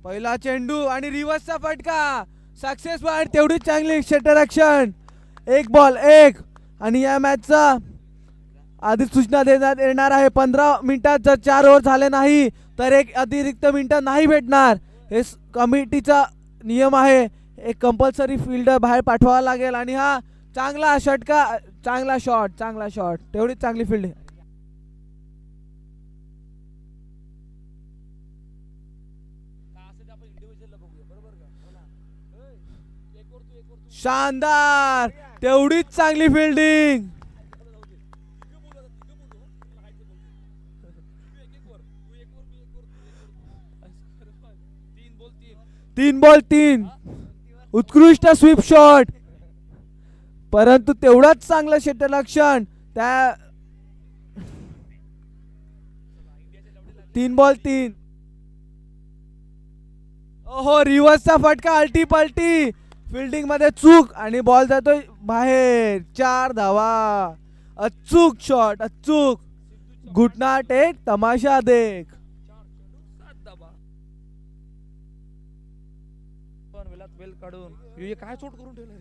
पहिला चेंडू आणि रिव्हर्सचा फटका सक्सेस आणि तेवढी चांगली क्षेत्र रक्षण. एक बॉल एक. आणि या मॅचचा आधी सूचना देण्यात येणार आहे 15 मिनिटात जर 4 ओव्हर झाले नाही तर एक अतिरिक्त मिनिटं नाही भेटणार. हे कमिटीचा नियम आहे. एक कंपल्सरी फिल्डर बाहेर पाठवावा लागेल. आणि हा चांगला षटका चांगला शॉट तेवढीच चांगली फिल्डिंग. शानदार तेवढीच चांगली फिल्डिंग. 3 बॉल 3. उत्कृष्ट स्वीप शॉट परंतु तेवढाच चांगलं क्षेत्ररक्षण. त्या 3 बॉल 3. ओहो रिव्हर्सचा फटका अल्टी पलटी फिल्डिंग मध्ये चूक आणि बॉल जातोय बाहेर. 4 धावा. अचूक शॉट अचूक. घुटना टेक तमाशा देख. वेल काढून काय चोट करून ठेवलं.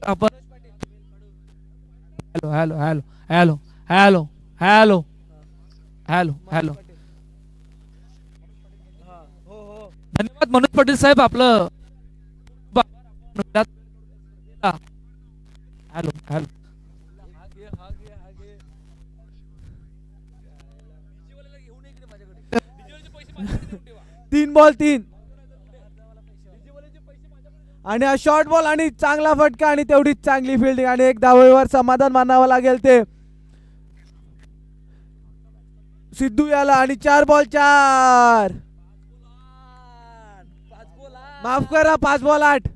आपण hello hello hello hello hello hello hello hello. धन्यवाद मनोज पाटील साहेब. आपलं हॅलो हॅलो. 3 बॉल 3. आणि हा शॉर्ट बॉल आणि चांगला फटका आणि तेवढीच चांगली फिल्डिंग आणि एक धावेवर समाधान मानावं लागेल ते सिद्धू याला. आणि 4 बॉल 4. माफ करा 5 बॉल 8.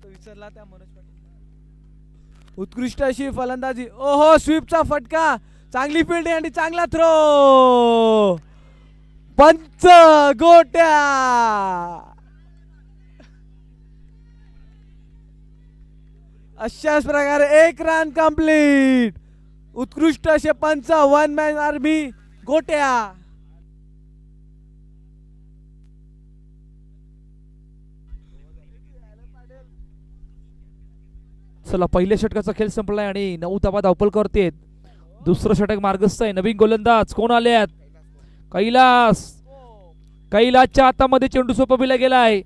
विसरला त्या मनोज पाटील. उत्कृष्ट अशी फलंदाजी. ओहो स्वीपचा फटका चांगली फिल्डिंग आणि चांगला थ्रो. पंच गोट्या. अशाच प्रकारे 1 रन कंप्लीट. उत्कृष्ट असे पंच. 1 मॅन आर्मी गोट्या. चला पहिल्या षटकाचा खेळ संपलाय आणि 9 धावा धावपल करतेत. दुसरं षटक मार्गस्थ आहे. नवीन गोलंदाज कोण आलेत. कैलासच्या हातामध्ये चेंडू सोपविला गेलाय.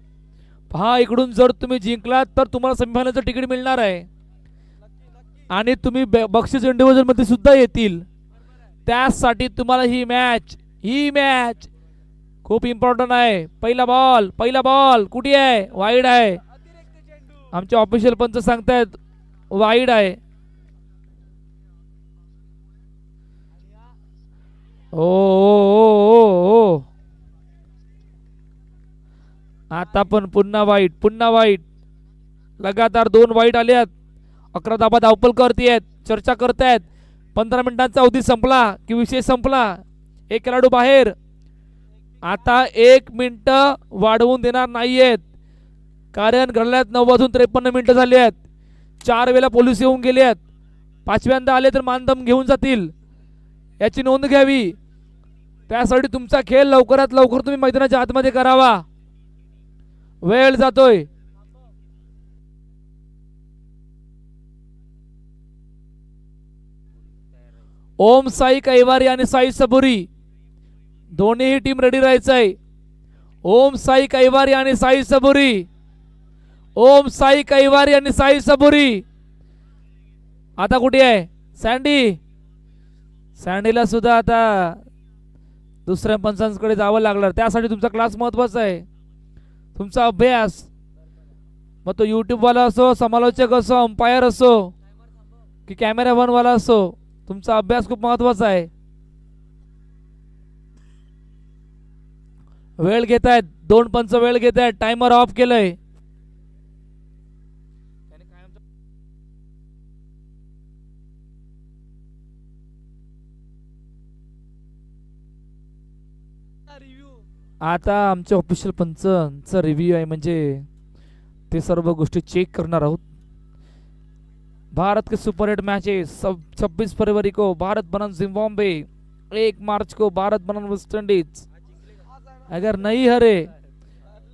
पहा इकडून जर तुम्ही जिंकलात तर तुम्हाला सेमीफायनलचं तिकीट मिळणार आहे आणि तुम्ही बक्षीस इंडिव्हिज्युअल मध्ये सुद्धा येतील. त्यासाठी तुम्हाला ही मॅच खूप इम्पॉर्टंट आहे. पहिला बॉल कुठे आहे. वाईड आहे. आमचे ऑफिशियल पंच सांगतायत वाईड आहे. ओ आता पण पुन्हा वाईट. लगातार 2 वाईट आल्यात. 11 धावा धावपल करतेत. चर्चा करतायत 15 मिनिटांचा अवधी संपला की विषय संपला. एक खेळाडू बाहेर. आता 1 मिनिट वाढवून देणार नाहीयेत कारण घडल्यात 9:53 मिनिटं झाली आहेत. 4 वेळा पोलीस येऊन गेले आहेत. 5व्यांदा आले तर मानधन घेऊन जातील. याची नोंद घ्यावी. त्यासाठी तुमचा खेळ लवकरात लवकर तुम्ही मैदानाच्या आतमध्ये करावा. वेळ जातोय. ओम साई कैवारी आणि साई सबुरी दोन्ही टीम रेडी राहायचंय. ओम साई कैवारी आणि साई सबुरी. ओम साई कैवारी आणि साई सबुरी. आता कुठे आहे सँडीला सुद्धा आता दुसऱ्या पंचांकडे जावं लागणार. त्यासाठी तुमचा क्लास महत्वाचा आहे. तुमचा अभ्यास मग तो यूट्यूब वाला असो समालोचक असो अंपायर असो की कॅमेरामॅन वाला असो तुमचा अभ्यास खूप महत्वाचा आहे. वेळ घेतायत 2 पंच वेळ घेतायत. टाइमर ऑफ केलंय. आता आमच्या ऑफिशियल पंचांचा रिव्ह्यू आहे म्हणजे ते सर्व गोष्टी चेक करणार आहोत. भारत के सुपरहिट मैचेस 26 फरवरी को भारत बनाम जिम्बाब्वे, 1 मार्च को भारत बनाम वेस्ट इंडीज। अगर नहीं हरे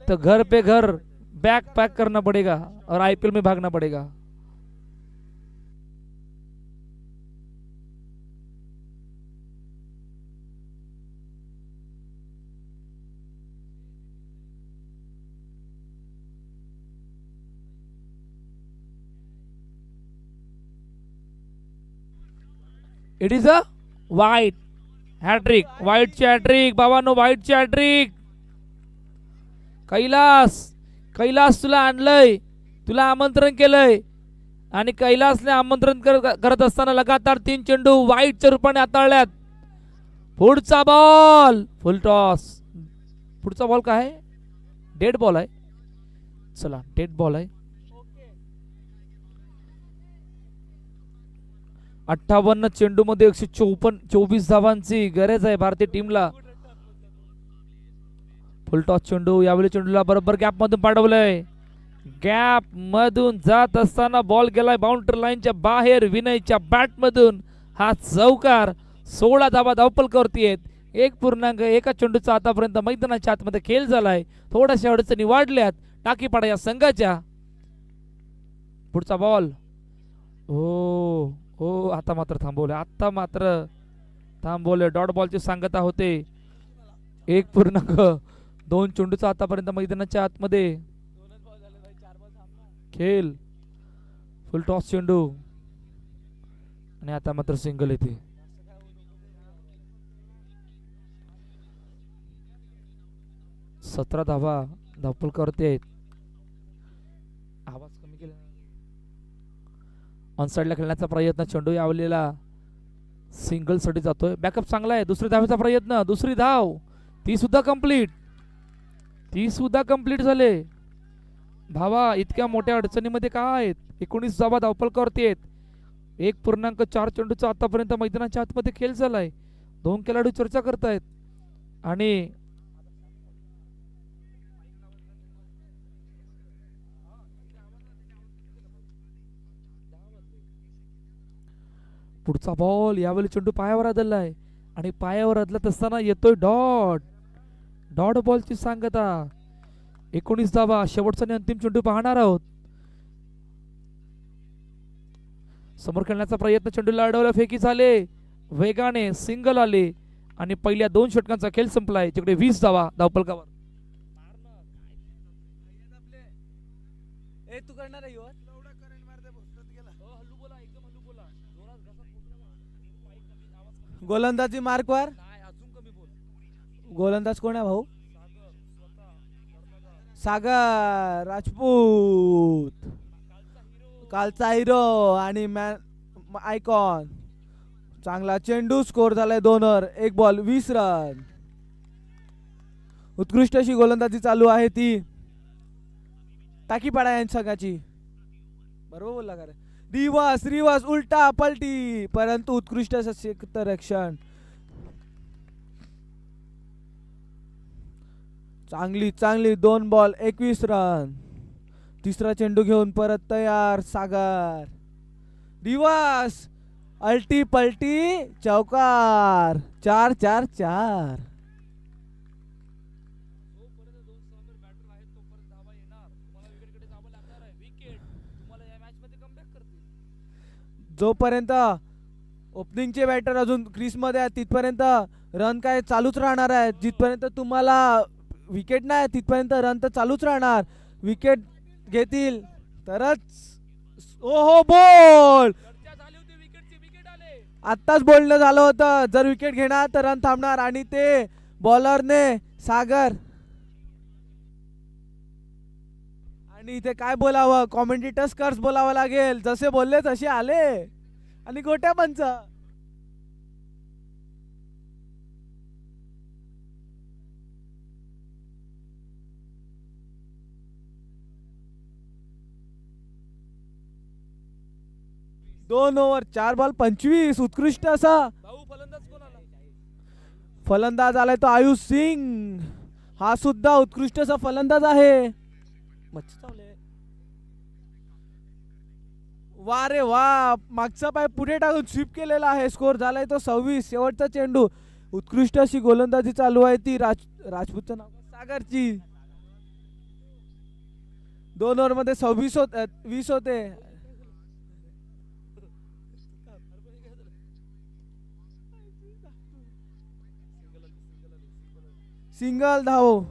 तो घर पे घर बैग पैक करना पड़ेगा और आईपीएल में भागना पड़ेगा। इट इज अ वाईट हॅट्रिक, वाईटची हॅट्रिक बाबांनो, वाईटची हॅट्रिक। कैलास तुला आणलंय, तुला आमंत्रण केलंय आणि कैलासने आमंत्रण करत असताना लगातार 3 चेंडू वाईटच्या रूपाने हाताळल्यात। पुढचा बॉल फुल टॉस, पुढचा बॉल काय आहे? डेड बॉल आहे। चला डेड बॉल आहे। 58 चेंडू मध्ये 124 धावांची गरज आहे भारतीय टीमला। फुल टॉस चेंडू, यावेळी चेंडूला बरोबर गॅप मधून पाठवलंय, गॅप मधून जात असताना बॉल गेलाय बाउंड्री लाईनच्या बाहेर। विनयच्या बॅट मधून हा चौकार, 16 धावा धावपलकावरती आहेत। 1.1 चेंडूचा आतापर्यंत मैदानाच्या आतमध्ये खेळ झालाय। थोड्याशा अडचणी वाढल्यात टाकीपाडा या संघाच्या। पुढचा बॉल, हो आता मात्र थांबवले, डॉट बॉलची सांगता होते। 1.2 चेंडूचा आतापर्यंत मैदानाच्या आतमध्ये खेळ। फुल टॉस चेंडू आणि आता मात्र सिंगल येते। सतरा धावा धावपलकावरती आहेत। आवाज कमी केला। ऑन साइडला खेळण्याचा प्रयत्न, चेंडू यावलेला सिंगल साठी जातोय। बॅकअप चांगला आहे, दुसरी धावेचा प्रयत्न, दुसरी धाव, ती सुद्धा कंप्लीट झाले। भावा इतक्या मोठ्या अडचणीमध्ये काय आहेत? 19 धावा धावपलकावरती आहेत। 1.4 चेंडूचा आतापर्यंत मैदानाच्या आतमध्ये खेळ झालाय। 2 खेळाडू चर्चा करतायत आणि पुढचा बॉल, यावेळी चेंडू पायावर आदळलाय आणि पायावर आदलत असताना येतोय डॉट बॉलची सांगता। 19 धावा, शेवटचा आणि अंतिम चेंडू पाहणार आहोत। समोर खेळण्याचा प्रयत्न, चेंडूला अडवला, फेकी झाले, वेगाने सिंगल आले आणि पहिल्या 2 षटकांचा खेळ संपलाय। तिकडे 20 धावा धावपलकावर। तू करणार आहे गोलंदाजी मार्कवर। गोलंदाज कोण आहे भाऊ? सागर राजपूत, कालचा हिरो आणि मॅन आयकॉन। चांगला चेंडू, स्कोर झालाय 2 वर 1 बॉल 20 रन। उत्कृष्ट अशी गोलंदाजी चालू आहे ती टाकीपाडा यांच्या संघाची। बरोबर बोलला का रे? रिवर्स उलटा पलटी, परंतु उत्कृष्ट असं क्षेत्ररक्षण। चांगली 2 बॉल 21 रन। तिसरा चेंडू घेऊन परत तयार सागर, रिवर्स अल्टी पलटी चौकार, 4-4-4। जोपर्यंत ओपनिंगचे बॅटर अजून क्रीज मध्ये आहेत तिथपर्यंत रन काय चालूच राहणार आहे। जिथपर्यंत तुम्हाला विकेट नाही तिथपर्यंत रन तर चालूच राहणार। विकेट घेतील तरच। ओहो बॉल, आत्ताच बोलणं झालं होतं, जर विकेट घेणार तर रन थांबणार आणि ते बॉलरने सागर। आणि इथे काय बोलावं, कॉमेंटेटर्स कर्स बोलावं लागेल, जसे बोलले तसे आले आणि गोट्या पंच। दोन ओव्हर 4 बॉल 25। उत्कृष्ट असा फलंदाज आलाय तो आयुष सिंग, हा सुद्धा उत्कृष्ट असा फलंदाज आहे। वा रे वा, मागचा पाय पुढे टाकून स्वीप केलेला आहे. स्कोर झालाय तो 26. शेवटचा चेंडू. उत्कृष्ट अशी गोलंदाजी चालू आहे ती राजपूतचं नाव सागरची. 2 ओव्हर मध्ये 20 होते. सिंगल धाव.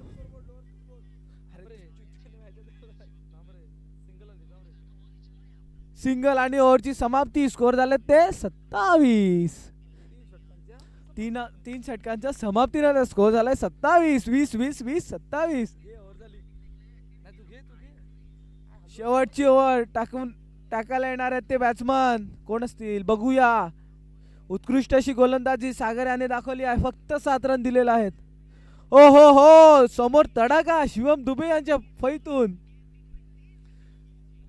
सिंगल आणि ओव्हरची समाप्ती. स्कोर झाले ते 27. तीन षटकांच्या समाप्तीनंतर स्कोर झालाय 27. 20-20-20-27. शेवटची ओव्हर टाकायला येणार आहेत ते बॅट्समन कोण असतील बघूया. उत्कृष्ट अशी गोलंदाजी सागर याने दाखवली आहे. फक्त 7 रन दिलेले आहेत. ओ हो हो, समोर तडाखा शिवम दुबे यांच्या फैतून.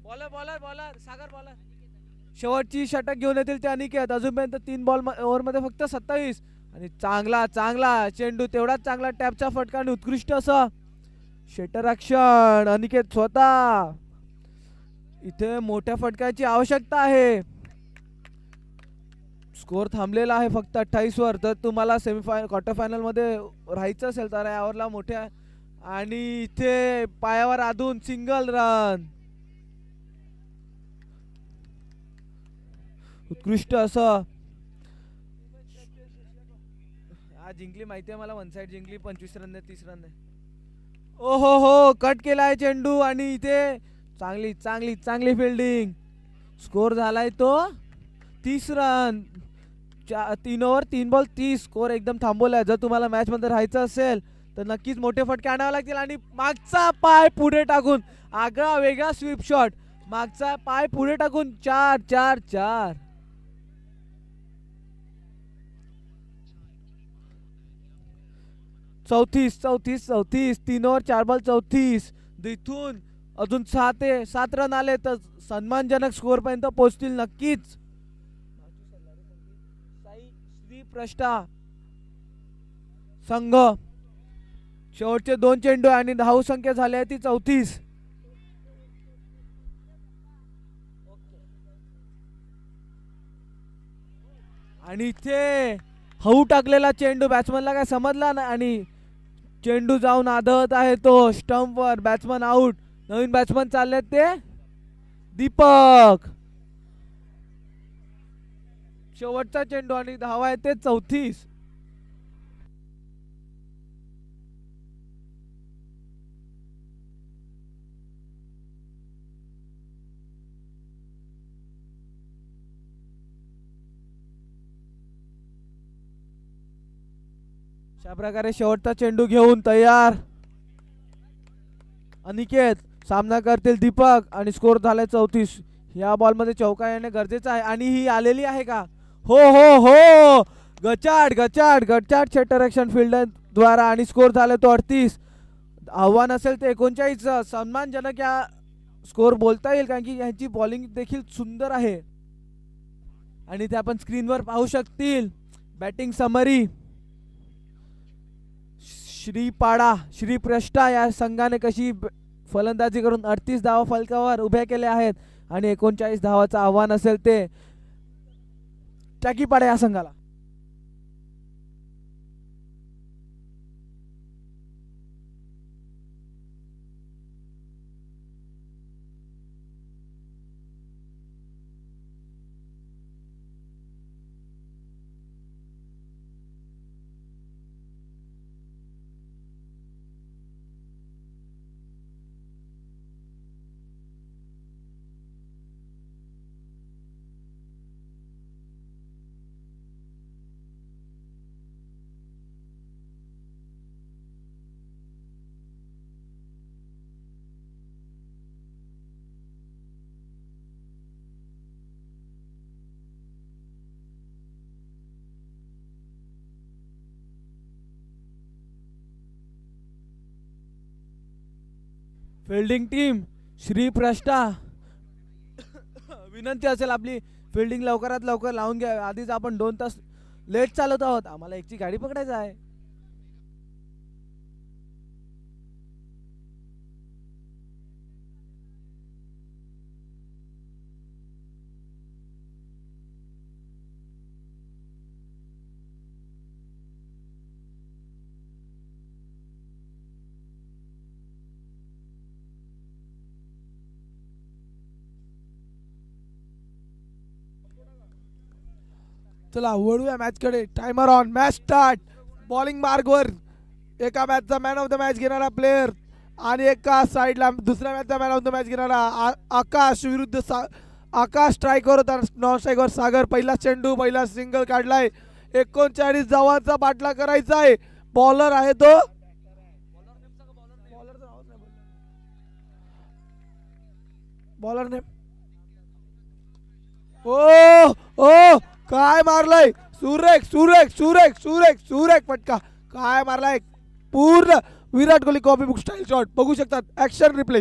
बॉलर सागर बॉलर. शेवटची षटक घेऊन येतील ते अनिकेत. अजूनपर्यंत 3 बॉल ओव्हर मध्ये फक्त 27. आणि चांगला चेंडू, तेवढाच चांगला टॅपचा फटका आणि उत्कृष्ट असं क्षेत्ररक्षण. अनिकेत स्वतः. इथे मोठ्या फटक्याची आवश्यकता आहे. स्कोर थांबलेला आहे फक्त 28 वर. तर तुम्हाला क्वार्टर फायनल मध्ये राहायचं असेल तर यावरला मोठ्या. आणि इथे पायावर आधून सिंगल रन. उत्कृष्ट असं. जिंकली माहिती आहे मला. 1 साइड जिंकली. 25 रन 30 रन. ओ हो हो, कट केलाय चेंडू. आणि इथे चांगली फिल्डिंग. स्कोर झालाय तो 30 रन. 3 over 3 ball 30. स्कोर एकदम थांबवलाय. जर तुम्हाला मॅच मध्ये राहायचं असेल तर नक्कीच मोठे फटके आणावे लागतील. आणि मागचा पाय पुढे टाकून आगळा वेगळा स्वीप शॉट. मागचा पाय पुढे टाकून 4. 34. 3 ओव्हर 4 बॉल 34. इथून अजून 7 रन आले तर सन्मानजनक स्कोर पर्यंत पोहोचतील नक्कीच. श्री प्रष्टा संघ. शेवटचे 2 चेंडू आणि धाव संख्या झाली आहे ती 34. आणि इथे हऊ टाकलेला चेंडू बॅट्समनला काय समजला नाही. आणि चेंडू जाऊन आदळत आहे तो स्टंप वर. Batsman out. नवीन बॅट्समन चालले ते दीपक. शेवटचा चेंडू आणि धावा आहे ते 34. अशा प्रकारे शेवटचा चेंडू घेऊन तयार अनिकेत. सामना करतील दीपक. आणि स्कोर झालाय 34. या बॉल मध्ये चौका येणे गरजेचं आहे. आणि ही आलेली आहे का? हो हो हो, गचाड क्षेत्ररक्षण फील्डर द्वारा. आणि स्कोर झाला तो 38. आव्हान असेल ते 39. सन्मानजनक या स्कोर बोलता येईल कारण की यांची बॉलिंग देखील सुंदर आहे. आणि ते आपण स्क्रीनवर पाहू शकतील. Batting summary. श्री प्रष्टा या संघाने कशी फलंदाजी करून 38 धावा फलकावर उभ्या केल्या आहेत. आणि 39 धावाचं आव्हान असेल ते टाकीपाडा या संघाला. फिल्डिंग टीम श्री प्रष्टा, विनंती असेल आपली फिल्डिंग लवकरात लवकर लावून घ्या. आधीच आपण 2 तास लेट चालत आहोत. आम्हाला एकची गाडी पकडायची आहे. चला वळूया मॅच कडे. Timer on. Match start. Bowling मार्गवर एका मॅचचा मॅन ऑफ द मॅच घेणारा प्लेअर आणि एका साईडला दुसऱ्या मॅचचा मॅन ऑफ द मॅच घेणारा आकाश विरुद्ध आकाश स्ट्रायकर होता. Non striker Sagar. पहिला चेंडू पहिला सिंगल काढलाय. 39 धावांचा पाठला करायचा आहे. बॉलर आहे तो बॉलर ने ओ ओ काय मारलाय. सुरेख सुरेख सुरेख सुरेख सुरेख फटका. काय मारलाय. पूर्ण Virat Kohli copybook style shot बघू शकतात. Action replay.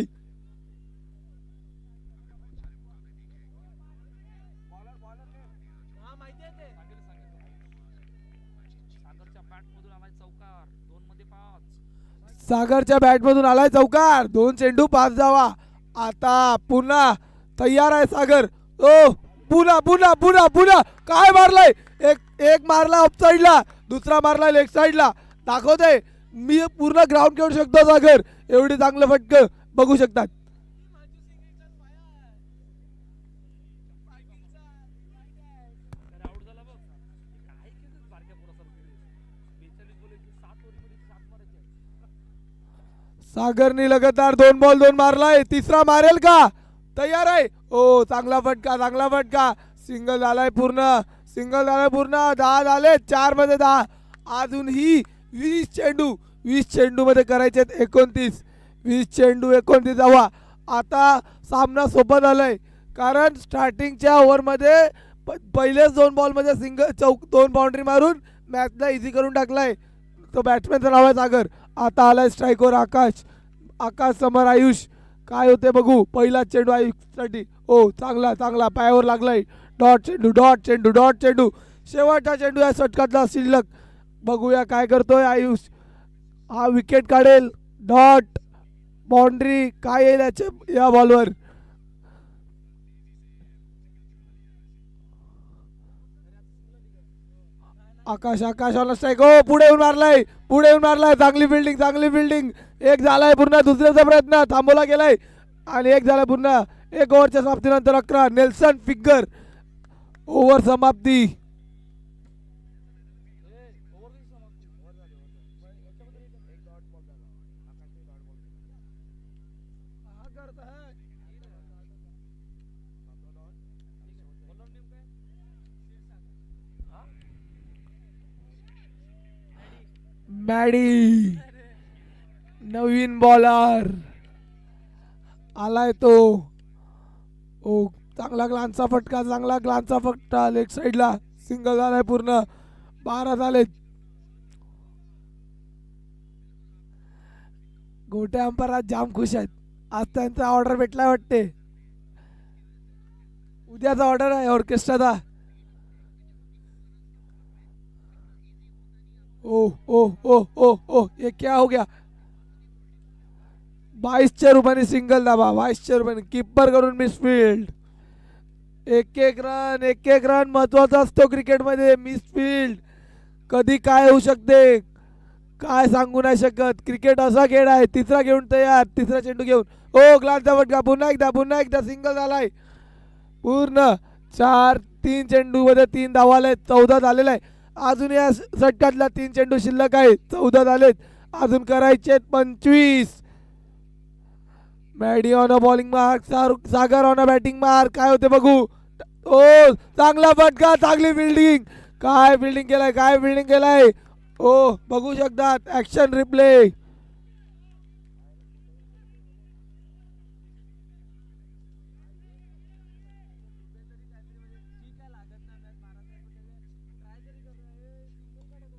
सागरच्या बॅटमधून आलाय चौकार. 2 चेंडू 5 धावा. आता पुन्हा तयार आहे सागर. ओ पुन्हा पुन्हा पुन्हा पुन्हा काय मारलाय. एक मारला ऑफ साईडला दुसरा मारला लेग साईडला. दाखवते मी पूर्ण ग्राउंड खेळू शकतो सागर. एवढी चांगलं फटक बघू शकतात. सागरने लगातार 2 बॉल 2 मारलाय. तिसरा मारेल का. तयार आहे. ओ चांगला फटका चांगला फटका. सिंगल झालाय पूर्ण. सिंगल झालाय पूर्ण. 10 झाले. 4 मध्ये 10. अजूनही 20 चेंडू. 20 चेंडू मध्ये करायचे 29. 20 चेंडू 29 धावा. आता सामना सोपा झालाय कारण स्टार्टिंगच्या ओव्हरमध्ये पहिलेच 2 बॉलमध्ये सिंगल 2 बाउंड्री मारून मॅचला इझी करून टाकलाय. तो बॅट्समॅनचं नाव आहे सागर. आता आलाय स्ट्रायकर आकाश. आकाश समोर आयुष. काय होते बघू. पहिला चेंडू आयुषसाठी. ओ चांगला चांगला पायावर लागलाय. डॉट चेंडू डॉट चेंडू डॉट चेंडू. शेवटचा चेंडू या षटकातला शिल्लक. बघूया काय करतोय आयुष. हा विकेट काढेल. डॉट बाउंड्री काय येईल या बॉलवर. Akash Akash on strike. हो पुढे येऊन मारलाय. पुढे येऊन मारलाय. चांगली फिल्डिंग चांगली फिल्डिंग. एक झालाय पूर्ण. दुसऱ्याचा प्रयत्न थांबवला गेलाय आणि एक झालाय पूर्ण. 1 ओव्हरच्या समाप्तीनंतर 11. Nelson figure. ओव्हर समाप्ती. मॅडी नवीन बॉलर आलाय तो. ओ चांगला ग्लानचा फटका चांगला ग्लानचा फटका. लेग साईडला सिंगल झालाय पूर्ण. 12 झालेत. गोटे अंपायर आज जाम खुश आहेत. आज त्यांचा ऑर्डर भेटलाय वाटते. उद्याचा ऑर्डर आहे ऑर्केस्ट्राचा. ओ ओ ओ ओ ओ ये क्या हो गया. 22च्या रुपयाने सिंगल दाबा. 22च्या रुपयाने कीपर करून मिसफिल्ड. एक एक रन महत्वाचा असतो क्रिकेटमध्ये. मिसफिल्ड कधी काय होऊ शकते काय सांगू नाही शकत. क्रिकेट असा खेळ आहे. तिसरा घेऊन तयार. तिसरा चेंडू घेऊन. ओ ग्लासचा फटका. पुन्हा एकदा सिंगल झालाय पूर्ण. 3 चेंडू मध्ये 3 धावा आले. 14 झालेला आहे. अजून या षटकातल्या 3 चेंडू शिल्लक आहे. 14 झालेत. अजून करायचे 25. Maddy on a bowling mark. Sagar on a batting mark. काय होते बघू. ओ चांगला फटका चांगली फिल्डिंग. काय फिल्डिंग केलाय काय फिल्डिंग केलाय. ओ बघू शकतात. Action replay.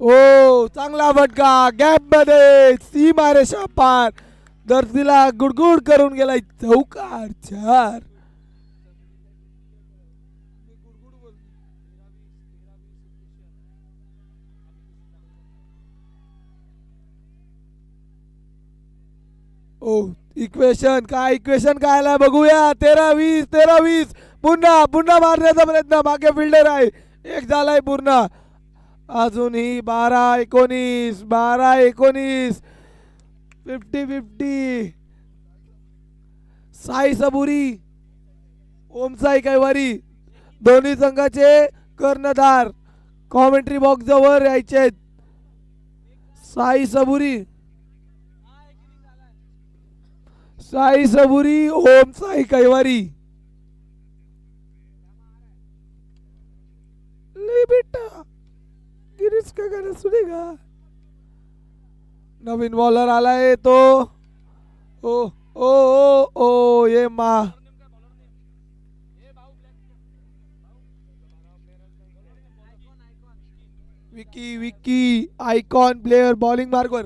ओ चांगला फटका. गॅप मध्ये सीमा रेषा पार. धरतीला गुडगुड करून गेलाय. चौकार. 4. ओ इक्वेशन काय आलाय बघूया. 13-20 13-20. पुन्हा मारण्याचा प्रयत्न. मागे फिल्डर आहे. एक झालाय पूर्ण. अजूनही 12-19 12-19. 50-50. साई सबुरी ओमसाई कैवारी दोन्ही संघाचे कर्णधार. कॉमेंट्री बॉक्स जवळ यायचे. साई सबुरी, साई सबुरी, ओम साई कैवारी. ले बेटा गिरीश का गाणं सुनेगा. नवीन बॉलर आलाय तो. ओ ओ ओ ओ ये मा. Vicky Vicky icon player bowling मार्कवर.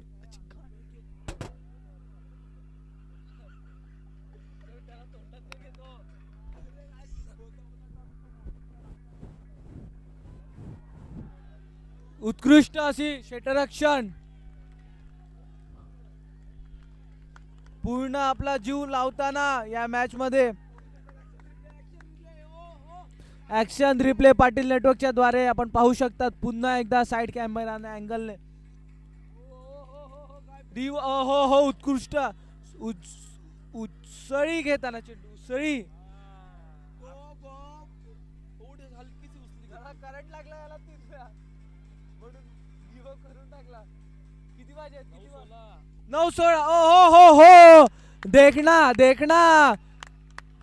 उत्कृष्ट अशी क्षेत्ररक्षण. पूर्ण आपला जीव लावताना या मॅच मध्ये ऍक्शन रिप्ले पाटील नेटवर्कच्या द्वारे आपण पाहू शकतात. पुन्हा एकदा साइड कॅमेराने अँगलने हो हो उत्कृष्ट उसळी घेताना चेंडू उसळी. करंट लागला याला 3 वेळा म्हणून जीव करून टाकला. किती वाजले? 9-16. ओ हो हो हो देखना देखना.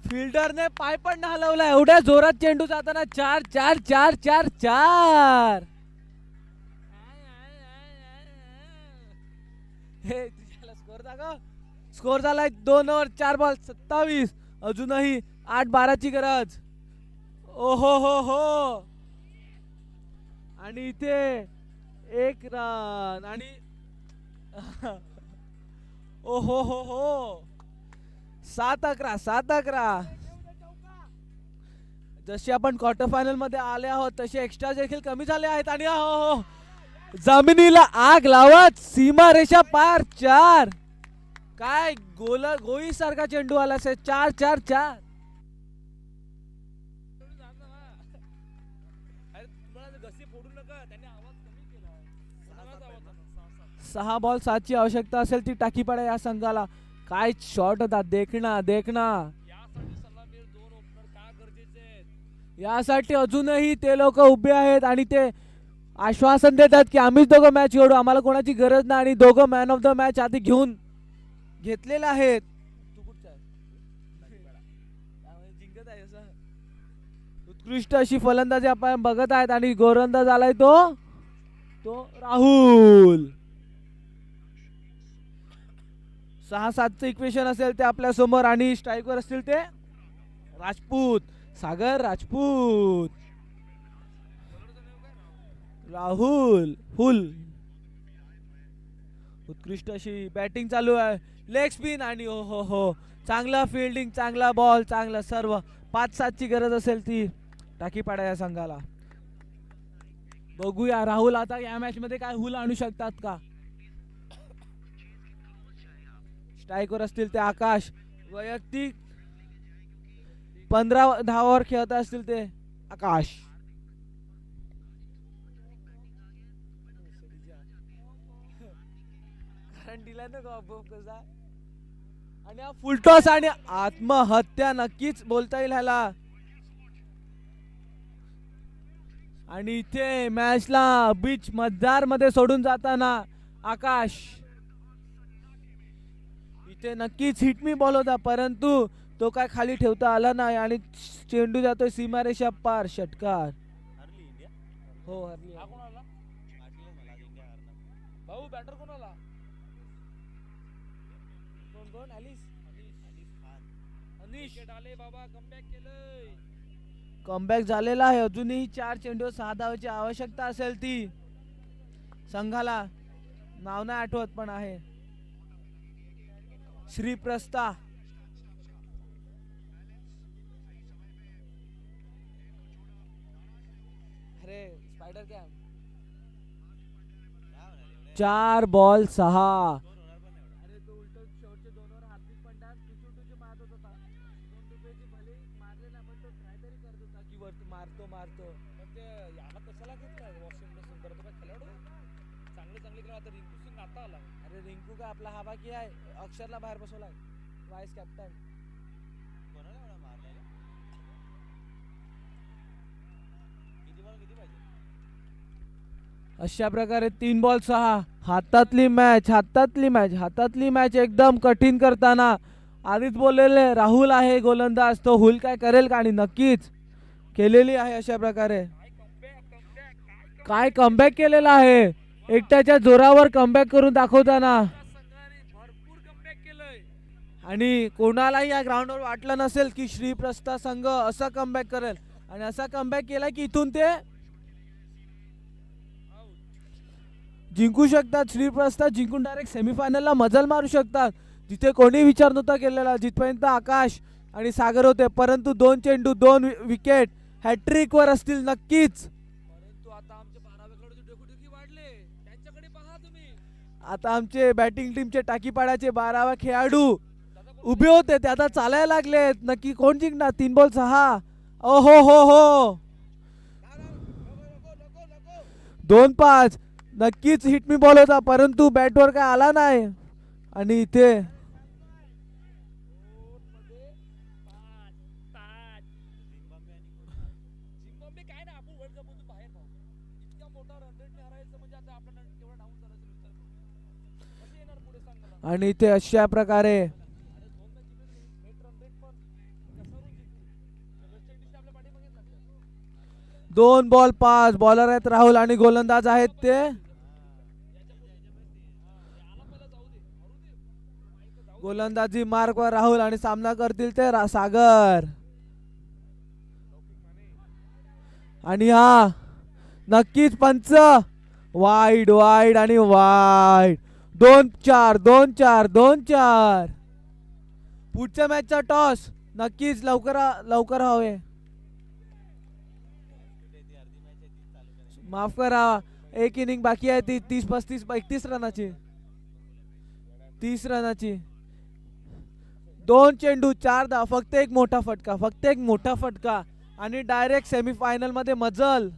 फिल्डरने पाय पण हलवला. एवढ्या जोरात चेंडू जाताना 4 4 4 4 4. हे तुझ्याला स्कोर दाखव. स्कोर झालाय 2 ओव्हर 4 बॉल 27. अजूनही 8-12ची गरज. ओ हो हो हो. आणि इथे 1 रन आणि ओ हो हो हो 7-11 7-11. जसे आपण क्वार्टर फायनल मध्ये आले आहोत तसे एक्स्ट्रा देखील कमी झाले आहेत. आणि हो हो जमिनीला आग लावत सीमारेषा पार 4. काय गोळी सारखा चेंडू आला असेल. 4 4 4. 6 बॉल 7ची आवश्यकता असेल ती टाकी पडा या संघाला. काय शॉट होता. देखना देखना. यासाठी अजूनही ते लोक उभे आहेत आणि ते आश्वासन देतात की आम्हीच दोघं मॅच खेळू. आम्हाला कोणाची गरज नाही. आणि दोघं मॅन ऑफ द मॅच आधी घेऊन घेतलेले आहेत. जिंकत आहे असं उत्कृष्ट अशी फलंदाजी आपण बघत आहेत. आणि गोलंदाज आलाय तो राहुल. 6-7चं इक्वेशन असेल ते आपल्या समोर. आणि स्ट्राईकवर असतील ते राजपूत, सागर राजपूत, राहुल फुल. उत्कृष्ट अशी बॅटिंग चालू आहे. लेग स्पिन आणि हो हो हो चांगला फिल्डिंग, चांगला बॉल, चांगला सर्व. 5-7ची गरज असेल ती टाकी पाडा या संघाला. बघूया राहुल आता या मॅच मध्ये काय हुल आणू शकतात का. स्ट्राईकवर असतील ते आकाश. वैयक्तिक 15-10 ओव्हर खेळत असतील ते आकाश. कसा आणि हा फुलटॉस आणि आत्महत्या नक्कीच बोलता येईल ह्याला. आणि इथे मॅचला बीच मध्यार मध्ये सोडून जाताना आकाश. इथे नक्कीच हिट मी बॉल होता परंतु तो काय खाली ठेवता आला नाही. आणि चेंडू जातोय सीमारेषा पार. षटकार. हो हरली. भाऊ बॅटर कोण आला. कोण अलिस अनिश डाले बाबा कमबॅक केलंय. कमबॅक झालेला आहे. अजूनही 4 चेंडू 6 धावाची आवश्यकता असेल ती संघाला. नाव नाही आठवत पण आहे श्रीप्रस्ता. अरे स्पायडर कॅम. 4 बॉल 6. अरे तो उलट शेवटचे 2 ओव्हर हार्दिक पंड्या टुचू मारत होता. 2 रुपयाची भले मारले ना पण तो ट्राय तरी करत होता की वर मारतो पण ते याला कशाला घेतलं वॉशिंग्टन सुंदर तो खेळाडू चांगले खेळ. आता रिंकू सिंग आता आला. अरे रिंकू काय आपला हवा की आहे. अक्षरला बाहेर बसवलाय वाईस कॅप्टन. कोणाला एवढा मारलाय. किती पाहिजे अशा प्रकारे 3 बॉल 6. हातातली मॅच एकदम कठीण करताना आधीच बोललेले राहुल आहे गोलंदाज, तो हुल काय करेल का, आणि नक्कीच केलेली आहे. अशा प्रकारे काय कमबॅक केलेला आहे, एकट्याच्या जोरावर कमबॅक करून दाखवताना. आणि कोणालाही या ग्राउंडवर वाटलं नसेल की श्रीप्रस्था संघ असा कमबॅक करेल, आणि असा कमबॅक केला की इथून ते जिंकू शकतात. श्रीप्रस्था जिंकून डायरेक्ट सेमीफायनलला मजल मारू शकतात, जिथे कोणी विचार नव्हता केलेला. जिथपर्यंत आकाश आणि सागर होते, परंतु 2 चेंडू 2 विकेट हॅट्रिक वर असतील नक्कीच. आता आमचे बॅटिंग टीमचे टाकीपाड्याचे 12वा खेळाडू उभे होते, ते आता चालायला लागलेत. नक्की कोण जिंकणार? 3 बॉल 6. ओहो हो हो 2-5. नक्कीच हिट मी बॉल होता, परंतु बॅटवर काय आला नाही. आणि इथे अशा प्रकारे 2 बॉल 5. बॉलर आहेत राहुल आणि गोलंदाज आहेत ते गोलंदाजी मार्कवर राहुल, आणि सामना करतील ते सागर. आणि हा नक्कीच पंच वाईड आणि वाईड. 2-4. पुढच्या मॅचचा टॉस नक्कीच लवकर हवे. माफ करा, एक इनिंग बाकी आहे, ती 30-35-31 रनाची. 30 रनाची. 2 चेंडू 4 धावा, फक्त एक मोठा फटका आणि डायरेक्ट सेमीफायनल मध्ये मजल.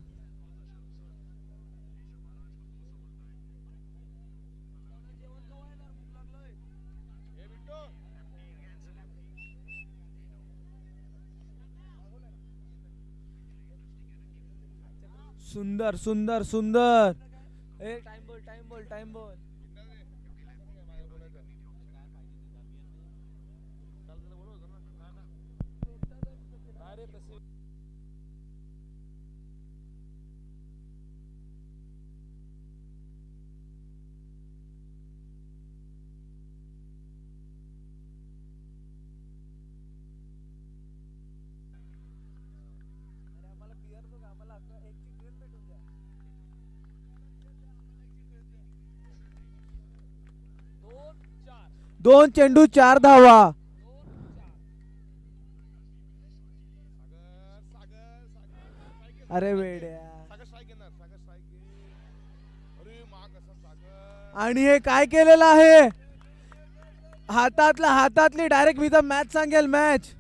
सुंदर. Time ball. दोन चेंडू 4 धावा. अरे वेड्या. आणि हे काय केलेलं आहे, हातातली डायरेक्ट मी तर मॅच सांगेल मॅच.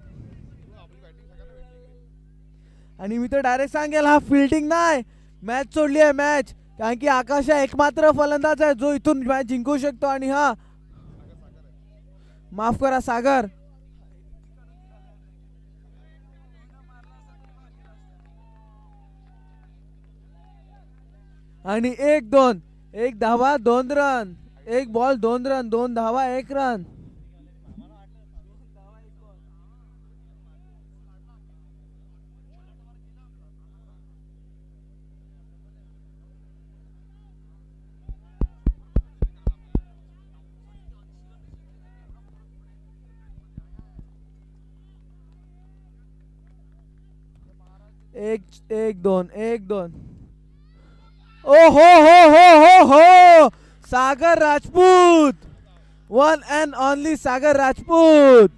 आणि मी तर डायरेक्ट सांगेल हा फिल्डिंग नाही, मॅच सोडली आहे मॅच. कारण की आकाश हा एकमात्र फलंदाज आहे जो इथून मॅच जिंकू शकतो. आणि हा माफ करा सागर. आणि 1-2. 1 धावा 2 रन. 1 ball 2 run. 2 धावा 1 रन. एक दोन. ओ हो सागर Rajput. 1 and only Sagar Rajput.